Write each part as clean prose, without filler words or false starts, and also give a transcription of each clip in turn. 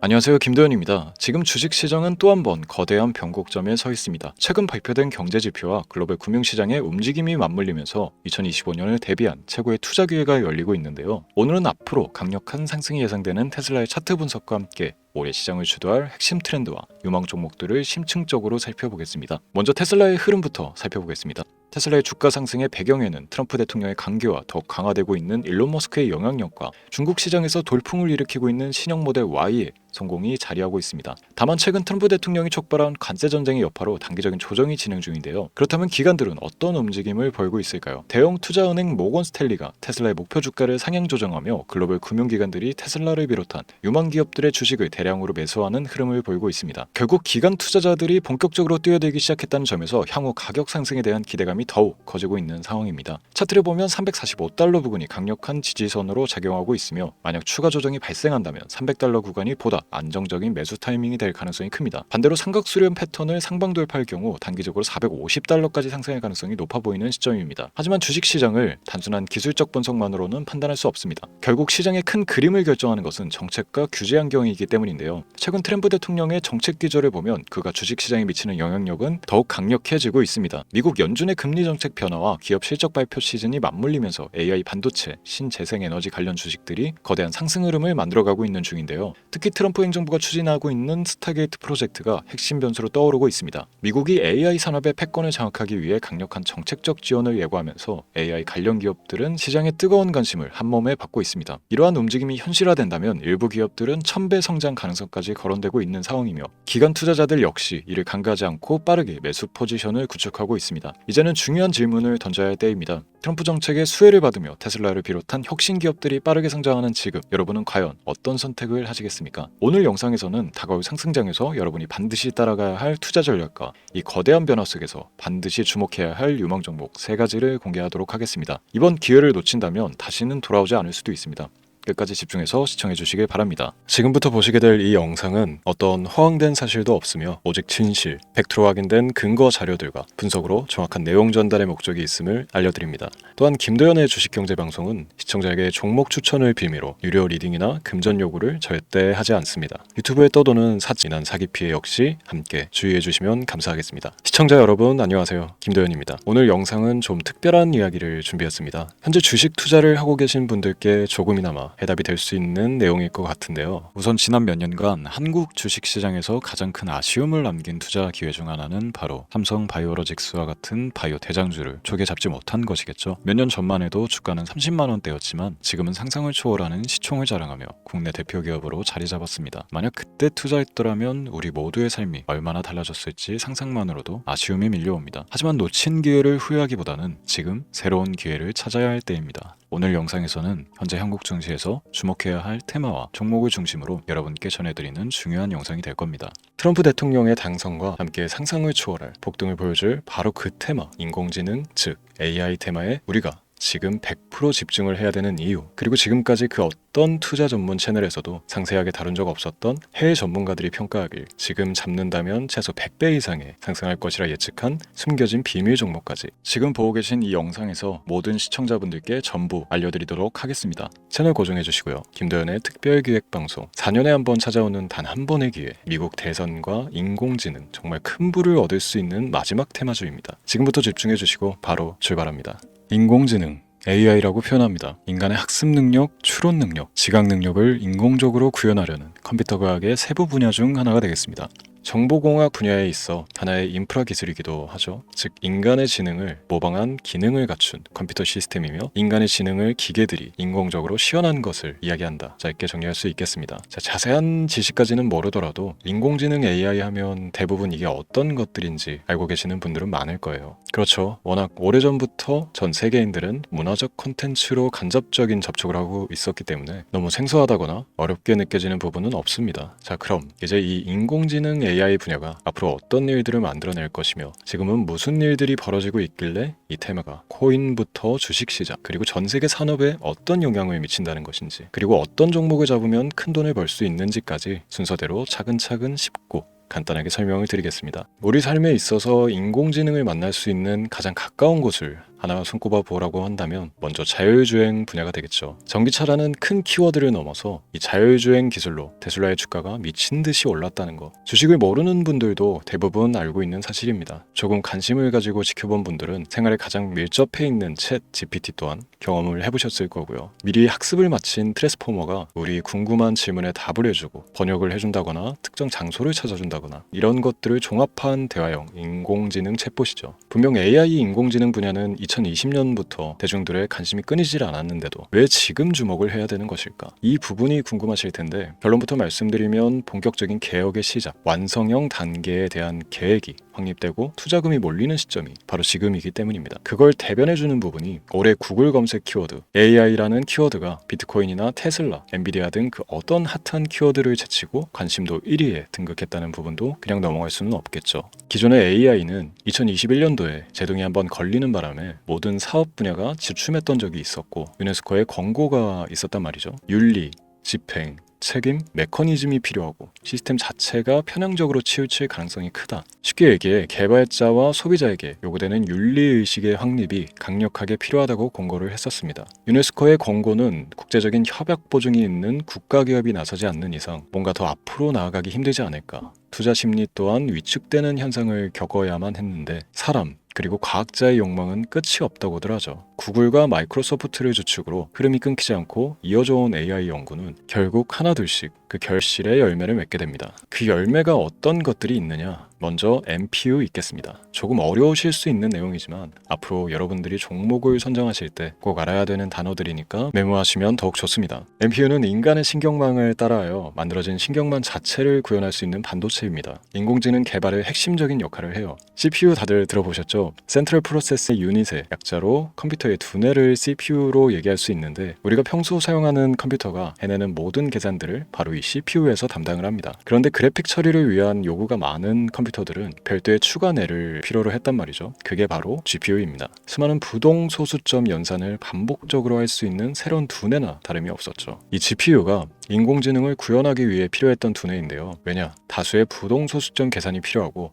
안녕하세요, 김도현입니다. 지금 주식시장은 또 한 번 거대한 변곡점에 서 있습니다. 최근 발표된 경제지표와 글로벌 금융시장의 움직임이 맞물리면서 2025년을 대비한 최고의 투자 기회가 열리고 있는데요. 오늘은 앞으로 강력한 상승이 예상되는 테슬라의 차트 분석과 함께 올해 시장을 주도할 핵심 트렌드와 유망 종목들을 심층적으로 살펴보겠습니다. 먼저 테슬라의 흐름부터 살펴보겠습니다. 테슬라의 주가 상승의 배경에는 트럼프 대통령의 관계와 더욱 강화되고 있는 일론 머스크의 영향력과 중국 시장에서 돌풍을 일으키고 있는 신형 모델 Y의 성공이 자리하고 있습니다. 다만 최근 트럼프 대통령이 촉발한 관세 전쟁의 여파로 단기적인 조정이 진행 중인데요. 그렇다면 기관들은 어떤 움직임을 보이고 있을까요? 대형 투자은행 모건 스탠리가 테슬라의 목표 주가를 상향 조정하며 글로벌 금융기관들이 테슬라를 비롯한 유망 기업들의 주식을 대량으로 매수하는 흐름을 보이고 있습니다. 결국 기관 투자자들이 본격적으로 뛰어들기 시작했다는 점에서 향후 가격 상승에 대한 기대감이 더욱 커지고 있는 상황입니다. 차트를 보면 $345 부근이 강력한 지지선으로 작용하고 있으며 만약 추가 조정이 발생한다면 $300 구간이 보다 안정적인 매수 타이밍이 될 가능성이 큽니다. 반대로 삼각수렴 패턴을 상방 돌파할 경우 단기적으로 $450까지 상승할 가능성이 높아 보이는 시점입니다. 하지만 주식시장을 단순한 기술적 분석만으로는 판단할 수 없습니다. 결국 시장의 큰 그림을 결정하는 것은 정책과 규제 환경이기 때문인데요. 최근 트럼프 대통령의 정책 기조를 보면 그가 주식시장에 미치는 영향력은 더욱 강력해지고 있습니다. 미국 연준의 금리 정책 변화와 기업 실적 발표 시즌이 맞물리면서 AI 반도체, 신재생에너지 관련 주식들이 거대한 상승 흐름을 만들어가고 있는 중인데요. 특히 트럼프 행정부가 추진하고 있는 스타게이트 프로젝트가 핵심 변수로 떠오르고 있습니다. 미국이 AI 산업의 패권을 장악하기 위해 강력한 정책적 지원을 예고하면서 AI 관련 기업들은 시장의 뜨거운 관심을 한몸에 받고 있습니다. 이러한 움직임이 현실화된다면 일부 기업들은 1000배 성장 가능성까지 거론되고 있는 상황이며 기관 투자자들 역시 이를 간과하지 않고 빠르게 매수 포지션을 구축하고 있습니다. 이제는 중요한 질문을 던져야 할 때입니다. 트럼프 정책의 수혜를 받으며 테슬라를 비롯한 혁신 기업들이 빠르게 성장하는 지금 여러분은 과연 어떤 선택을 하시겠습니까? 오늘 영상에서는 다가올 상승장에서 여러분이 반드시 따라가야 할 투자 전략과 이 거대한 변화 속에서 반드시 주목해야 할 유망 종목 3가지를 공개하도록 하겠습니다. 이번 기회를 놓친다면 다시는 돌아오지 않을 수도 있습니다. 끝까지 집중해서 시청해 주시길 바랍니다. 지금부터 보시게 될 이 영상은 어떤 허황된 사실도 없으며 오직 진실, 팩트로 확인된 근거 자료들과 분석으로 정확한 내용 전달의 목적이 있음을 알려드립니다. 또한 김도현의 주식경제방송은 시청자에게 종목 추천을 빌미로 유료 리딩이나 금전 요구를 절대 하지 않습니다. 유튜브에 떠도는 사진한 사기 피해 역시 함께 주의해 주시면 감사하겠습니다. 시청자 여러분 안녕하세요. 김도현입니다. 오늘 영상은 좀 특별한 이야기를 준비했습니다. 현재 주식 투자를 하고 계신 분들께 조금이나마 해답이 될 수 있는 내용일 것 같은데요. 우선 지난 몇 년간 한국 주식시장에서 가장 큰 아쉬움을 남긴 투자 기회 중 하나는 바로 삼성 바이오로직스와 같은 바이오 대장주를 초기에 잡지 못한 것이겠죠. 몇 년 전만 해도 주가는 30만 원대였지만 지금은 상상을 초월하는 시총을 자랑하며 국내 대표 기업으로 자리 잡았습니다. 만약 그때 투자했더라면 우리 모두의 삶이 얼마나 달라졌을지 상상만으로도 아쉬움이 밀려옵니다. 하지만 놓친 기회를 후회하기보다는 지금 새로운 기회를 찾아야 할 때입니다. 오늘 영상에서는 현재 한국 증시에서 주목해야 할 테마와 종목을 중심으로 여러분께 전해드리는 중요한 영상이 될 겁니다. 트럼프 대통령의 당선과 함께 상상을 초월할 폭등을 보여줄 바로 그 테마, 인공지능, 즉 AI 테마에 우리가 지금 100% 집중을 해야 되는 이유, 그리고 지금까지 그 어떤 투자 전문 채널에서도 상세하게 다룬 적 없었던 해외 전문가들이 평가하길 지금 잡는다면 최소 100배 이상의 상승할 것이라 예측한 숨겨진 비밀 종목까지 지금 보고 계신 이 영상에서 모든 시청자분들께 전부 알려드리도록 하겠습니다. 채널 고정해 주시고요. 김도현의 특별기획방송 4년에 한 번 찾아오는 단 한 번의 기회, 미국 대선과 인공지능, 정말 큰 부를 얻을 수 있는 마지막 테마주입니다. 지금부터 집중해 주시고 바로 출발합니다. 인공지능, AI라고 표현합니다. 인간의 학습 능력, 추론 능력, 지각 능력을 인공적으로 구현하려는 컴퓨터 과학의 세부 분야 중 하나가 되겠습니다. 정보공학 분야에 있어 하나의 인프라 기술이기도 하죠. 즉 인간의 지능을 모방한 기능을 갖춘 컴퓨터 시스템이며 인간의 지능을 기계들이 인공적으로 시연한 것을 이야기한다. 짧게 정리할 수 있겠습니다. 자세한 지식까지는 모르더라도 인공지능 AI 하면 대부분 이게 어떤 것들인지 알고 계시는 분들은 많을 거예요. 그렇죠. 워낙 오래전부터 전 세계인들은 문화적 콘텐츠로 간접적인 접촉을 하고 있었기 때문에 너무 생소하다거나 어렵게 느껴지는 부분은 없습니다. 자, 그럼 이제 이 인공지능 AI 분야가 앞으로 어떤 일들을 만들어낼 것이며 지금은 무슨 일들이 벌어지고 있길래 이 테마가 코인부터 주식시장 그리고 전 세계 산업에 어떤 영향을 미친다는 것인지, 그리고 어떤 종목을 잡으면 큰 돈을 벌 수 있는지까지 순서대로 차근차근 짚고 간단하게 설명을 드리겠습니다. 우리 삶에 있어서 인공지능을 만날 수 있는 가장 가까운 곳을 하나 손꼽아 보라고 한다면 먼저 자율주행 분야가 되겠죠. 전기차라는 큰 키워드를 넘어서 이 자율주행 기술로 테슬라의 주가가 미친 듯이 올랐다는 거. 주식을 모르는 분들도 대부분 알고 있는 사실입니다. 조금 관심을 가지고 지켜본 분들은 생활에 가장 밀접해 있는 챗 GPT 또한 경험을 해보셨을 거고요. 미리 학습을 마친 트랜스포머가 우리 궁금한 질문에 답을 해주고 번역을 해준다거나 특정 장소를 찾아준다거나 이런 것들을 종합한 대화형 인공지능 챗봇이죠. 분명 AI 인공지능 분야는 2020년부터 대중들의 관심이 끊이질 않았는데도 왜 지금 주목을 해야 되는 것일까? 이 부분이 궁금하실 텐데 결론부터 말씀드리면 본격적인 개혁의 시작, 완성형 단계에 대한 계획이 확립되고 투자금이 몰리는 시점이 바로 지금이기 때문입니다. 그걸 대변해주는 부분이 올해 구글 검색 키워드 AI라는 키워드가 비트코인이나 테슬라, 엔비디아 등 그 어떤 핫한 키워드를 제치고 관심도 1위에 등극했다는 부분도 그냥 넘어갈 수는 없겠죠. 기존의 AI는 2021년도에 제동이 한번 걸리는 바람에 모든 사업 분야가 주춤했던 적이 있었고 유네스코의 권고가 있었단 말이죠. 윤리, 집행, 책임, 메커니즘이 필요하고 시스템 자체가 편향적으로 치우칠 가능성이 크다. 쉽게 얘기해 개발자와 소비자에게 요구되는 윤리의식의 확립이 강력하게 필요하다고 권고를 했었습니다. 유네스코의 권고는 국제적인 협약 보증이 있는 국가기업이 나서지 않는 이상 뭔가 더 앞으로 나아가기 힘들지 않을까. 투자 심리 또한 위축되는 현상을 겪어야만 했는데 사람 그리고 과학자의 욕망은 끝이 없다고들 하죠. 구글과 마이크로소프트를 주축으로 흐름이 끊기지 않고 이어져 온 AI 연구는 결국 하나둘씩 그 결실의 열매를 맺게 됩니다. 그 열매가 어떤 것들이 있느냐? 먼저 MPU 있겠습니다. 조금 어려우실 수 있는 내용이지만 앞으로 여러분들이 종목을 선정하실 때 꼭 알아야 되는 단어들이니까 메모하시면 더욱 좋습니다. MPU는 인간의 신경망을 따라하여 만들어진 신경망 자체를 구현할 수 있는 반도체입니다. 인공지능 개발의 핵심적인 역할을 해요. CPU 다들 들어보셨죠? 센트럴 프로세스 유닛의 약자로 컴퓨터의 두뇌를 CPU로 얘기할 수 있는데 우리가 평소 사용하는 컴퓨터가 해내는 모든 계산들을 바로 이 CPU에서 담당을 합니다. 그런데 그래픽 처리를 위한 요구가 많은 컴퓨터들은 별도의 추가뇌를 필요로 했단 말이죠. 그게 바로 GPU입니다. 수많은 부동소수점 연산을 반복적으로 할 수 있는 새로운 두뇌나 다름이 없었죠. 이 GPU가 인공지능을 구현하기 위해 필요했던 두뇌인데요. 왜냐? 다수의 부동소수점 계산이 필요하고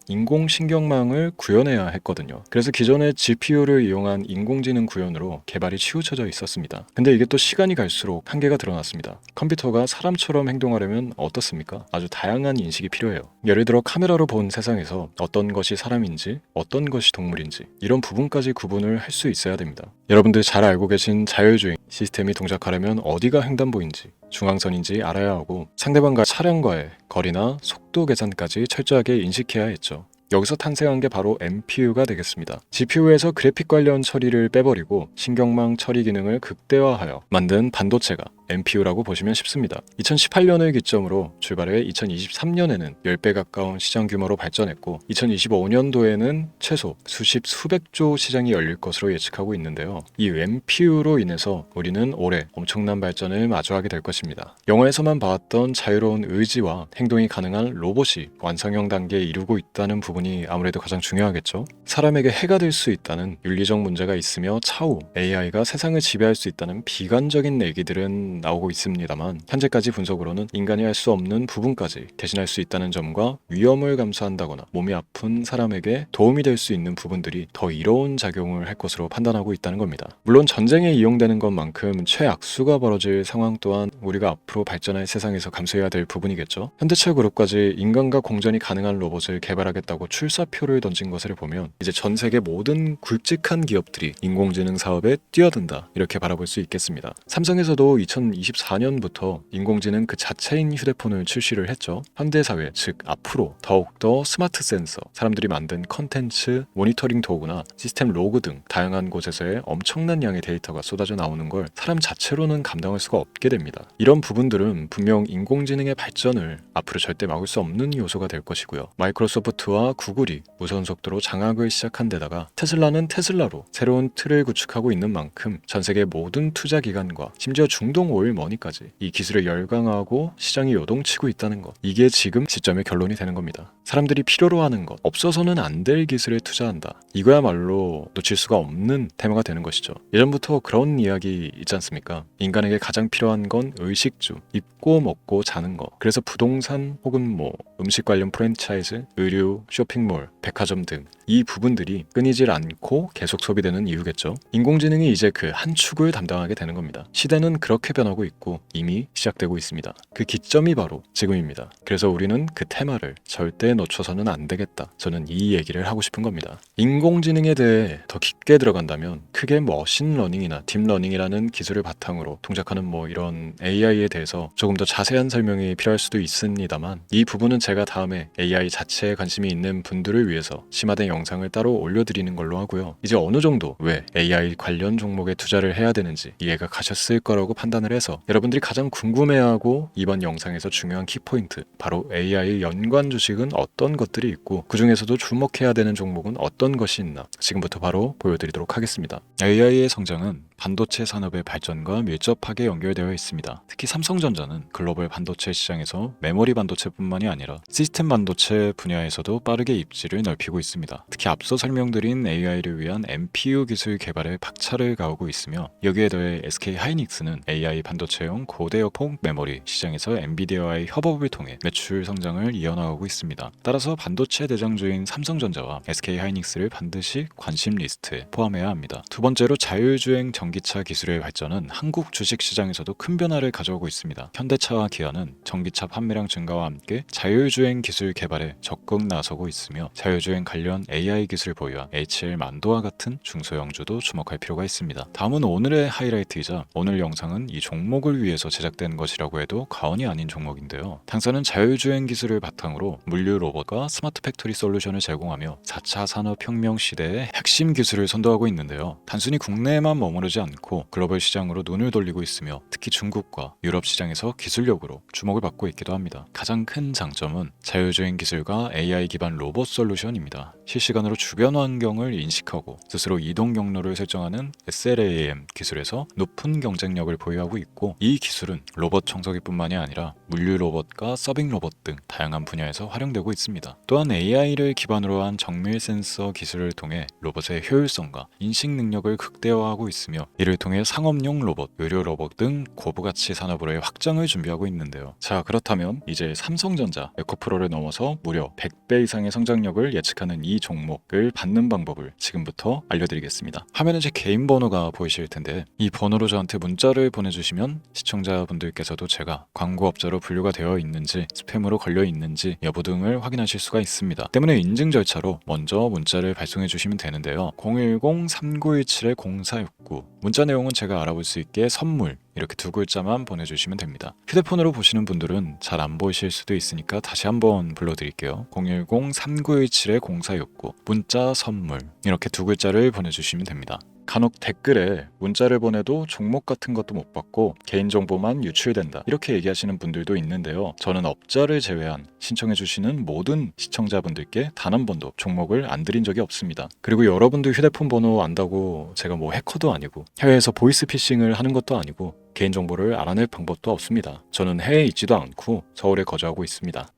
인공신경망을 구현해야 했거든요. 그래서 기존의 GPU를 이용한 인공지능 구현으로 개발이 치우쳐져 있었습니다. 근데 이게 또 시간이 갈수록 한계가 드러났습니다. 컴퓨터가 사람처럼 행동하려면 어떻습니까? 아주 다양한 인식이 필요해요. 예를 들어 카메라로 본 세상에서 어떤 것이 사람인지 어떤 것이 동물인지 이런 부분까지 구분을 할 수 있어야 됩니다. 여러분들 잘 알고 계신 자율주행 시스템이 동작하려면 어디가 횡단보인지 중앙선인지 알아야 하고 상대방과 차량과의 거리나 속도 계산까지 철저하게 인식해야 했죠. 여기서 탄생한 게 바로 MPU가 되겠습니다. GPU에서 그래픽 관련 처리를 빼버리고 신경망 처리 기능을 극대화하여 만든 반도체가 MPU라고 보시면 쉽습니다. 2018년을 기점으로 출발해 2023년에는 10배 가까운 시장 규모로 발전했고 2025년도에는 최소 수백조 시장이 열릴 것으로 예측하고 있는데요. 이 MPU로 인해서 우리는 올해 엄청난 발전을 마주하게 될 것입니다. 영화에서만 봐왔던 자유로운 의지와 행동이 가능한 로봇이 완성형 단계에 이르고 있다는 부분이 아무래도 가장 중요하겠죠. 사람에게 해가 될 수 있다는 윤리적 문제가 있으며 차후 AI가 세상을 지배할 수 있다는 비관적인 얘기들은 나오고 있습니다만 현재까지 분석으로는 인간이 할 수 없는 부분까지 대신할 수 있다는 점과 위험을 감수한다거나 몸이 아픈 사람에게 도움이 될 수 있는 부분들이 더 이로운 작용을 할 것으로 판단하고 있다는 겁니다. 물론 전쟁에 이용되는 것만큼 최악수가 벌어질 상황 또한 우리가 앞으로 발전할 세상에서 감수해야 될 부분이겠죠. 현대차 그룹까지 인간과 공전이 가능한 로봇을 개발하겠다고 출사표를 던진 것을 보면 이제 전 세계 모든 굵직한 기업들이 인공지능 사업에 뛰어든다 이렇게 바라볼 수 있겠습니다. 삼성에서도 2024년부터 인공지능 그 자체인 휴대폰을 출시를 했죠. 현대사회, 즉 앞으로 더욱더 스마트 센서, 사람들이 만든 컨텐츠, 모니터링 도구나 시스템 로그 등 다양한 곳에서의 엄청난 양의 데이터가 쏟아져 나오는 걸 사람 자체로는 감당할 수가 없게 됩니다. 이런 부분들은 분명 인공지능의 발전을 앞으로 절대 막을 수 없는 요소가 될 것이고요. 마이크로소프트와 구글이 무선 속도로 장악을 시작한 데다가 테슬라는 테슬라로 새로운 틀을 구축하고 있는 만큼 전 세계 모든 투자 기관과 심지어 중동 오일 머니까지 이 기술에 열광하고 시장이 요동치고 있다는 것, 이게 지금 시점의 결론이 되는 겁니다. 사람들이 필요로 하는 것, 없어서는 안 될 기술에 투자한다. 이거야말로 놓칠 수가 없는 테마가 되는 것이죠. 예전부터 그런 이야기 있지 않습니까? 인간에게 가장 필요한 건 의식주, 입고 먹고 자는 것. 그래서 부동산 혹은 음식 관련 프랜차이즈, 의류, 쇼핑몰, 백화점 등 이 부분들이 끊이질 않고 계속 소비되는 이유겠죠. 인공지능이 이제 그 한 축을 담당하게 되는 겁니다. 시대는 그렇게 변하고 있고 이미 시작되고 있습니다. 그 기점이 바로 지금입니다. 그래서 우리는 그 테마를 절대 놓쳐서는 안 되겠다. 저는 이 얘기를 하고 싶은 겁니다. 인공지능에 대해 더 깊게 들어간다면 크게 머신러닝이나 딥러닝이라는 기술을 바탕으로 동작하는 이런 AI에 대해서 조금 더 자세한 설명이 필요할 수도 있습니다만, 이 부분은 제가 다음에 AI 자체에 관심이 있는 분들을 위해서 심화된 영상을 따로 올려드리는 걸로 하고요. 이제 어느 정도 왜 AI 관련 종목에 투자를 해야 되는지 이해가 가셨을 거라고 판단을 해서 여러분들이 가장 궁금해하고 이번 영상에서 중요한 키포인트, 바로 AI 연관 주식은 어떤 것들이 있고 그 중에서도 주목해야 되는 종목은 어떤 것이 있나 지금부터 바로 보여드리도록 하겠습니다. AI의 성장은 반도체 산업의 발전과 밀접하게 연결되어 있습니다. 특히 삼성전자는 글로벌 반도체 시장에서 메모리 반도체뿐만이 아니라 시스템 반도체 분야에서도 빠르게 입지를 넓히고 있습니다. 특히 앞서 설명드린 AI를 위한 NPU 기술 개발에 박차를 가하고 있으며, 여기에 더해 SK 하이닉스는 AI 반도체용 고대역폭 메모리 시장에서 엔비디아와의 협업을 통해 매출 성장을 이어나가고 있습니다. 따라서 반도체 대장주인 삼성전자와 SK 하이닉스를 반드시 관심 리스트에 포함해야 합니다. 두 번째로 자율주행 전기차 기술의 발전은 한국 주식시장에서도 큰 변화를 가져오고 있습니다. 현대차와 기아는 전기차 판매량 증가와 함께 자율주행 기술 개발에 적극 나서고 있으며, 자율주행 관련 AI 기술 보유한 HL만도와 같은 중소형주도 주목할 필요가 있습니다. 다음은 오늘의 하이라이트이자 오늘 영상은 이 종목을 위해서 제작된 것이라고 해도 과언이 아닌 종목인데요. 당사는 자율주행 기술을 바탕으로 물류 로봇과 스마트 팩토리 솔루션을 제공하며 4차 산업혁명 시대의 핵심 기술을 선도하고 있는데요. 단순히 국내에만 머무르지 않고 글로벌 시장으로 눈을 돌리고 있으며, 특히 중국과 유럽 시장에서 기술력으로 주목을 받고 있기도 합니다. 가장 큰 장점은 자율주행 기술과 AI 기반 로봇 솔루션입니다. 실시간으로 주변 환경을 인식하고 스스로 이동 경로를 설정하는 SLAM 기술에서 높은 경쟁력을 보유하고 있고, 이 기술은 로봇 청소기뿐만이 아니라 물류 로봇과 서빙 로봇 등 다양한 분야에서 활용되고 있습니다. 또한 AI를 기반으로 한 정밀 센서 기술을 통해 로봇의 효율성과 인식 능력을 극대화하고 있으며, 이를 통해 상업용 로봇, 의료 로봇 등 고부가치 산업으로의 확장을 준비하고 있는데요. 자, 그렇다면 이제 삼성전자 에코프로를 넘어서 무려 100배 이상의 성장력을 예측하는 이 종목을 받는 방법을 지금부터 알려드리겠습니다. 화면에 제 개인 번호가 보이실 텐데, 이 번호로 저한테 문자를 보내주시면 시청자분들께서도 제가 광고업자로 분류가 되어 있는지, 스팸으로 걸려 있는지 여부 등을 확인하실 수가 있습니다. 때문에 인증 절차로 먼저 문자를 발송해 주시면 되는데요. 010-3917-0469, 문자 내용은 제가 알아볼 수 있게 선물 이렇게 두 글자만 보내주시면 됩니다. 휴대폰으로 보시는 분들은 잘 안 보이실 수도 있으니까 다시 한번 불러드릴게요. 010-3917-0469, 문자 선물 이렇게 두 글자를 보내주시면 됩니다. 간혹 댓글에 문자를 보내도 종목 같은 것도 못 받고 개인정보만 유출된다 이렇게 얘기하시는 분들도 있는데요. 저는 업자를 제외한 신청해주시는 모든 시청자분들께 단 한 번도 종목을 안 드린 적이 없습니다. 그리고 여러분들 휴대폰 번호 안다고 제가 해커도 아니고 해외에서 보이스피싱을 하는 것도 아니고 개인정보를 알아낼 방법도 없습니다. 저는 해외에 있지도 않고 서울에 거주하고 있습니다.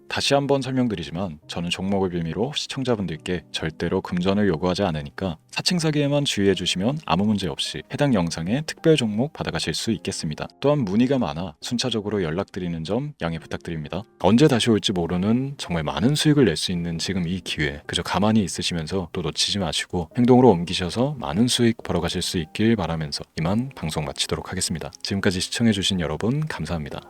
다시 한번 설명드리지만 저는 종목을 빌미로 시청자분들께 절대로 금전을 요구하지 않으니까 사칭 사기에만 주의해 주시면 아무 문제 없이 해당 영상에 특별 종목 받아가실 수 있겠습니다. 또한 문의가 많아 순차적으로 연락드리는 점 양해 부탁드립니다. 언제 다시 올지 모르는 정말 많은 수익을 낼 수 있는 지금 이 기회, 그저 가만히 있으시면서 또 놓치지 마시고 행동으로 옮기셔서 많은 수익 벌어가실 수 있길 바라면서 이만 방송 마치도록 하겠습니다. 지금까지 시청해주신 여러분 감사합니다.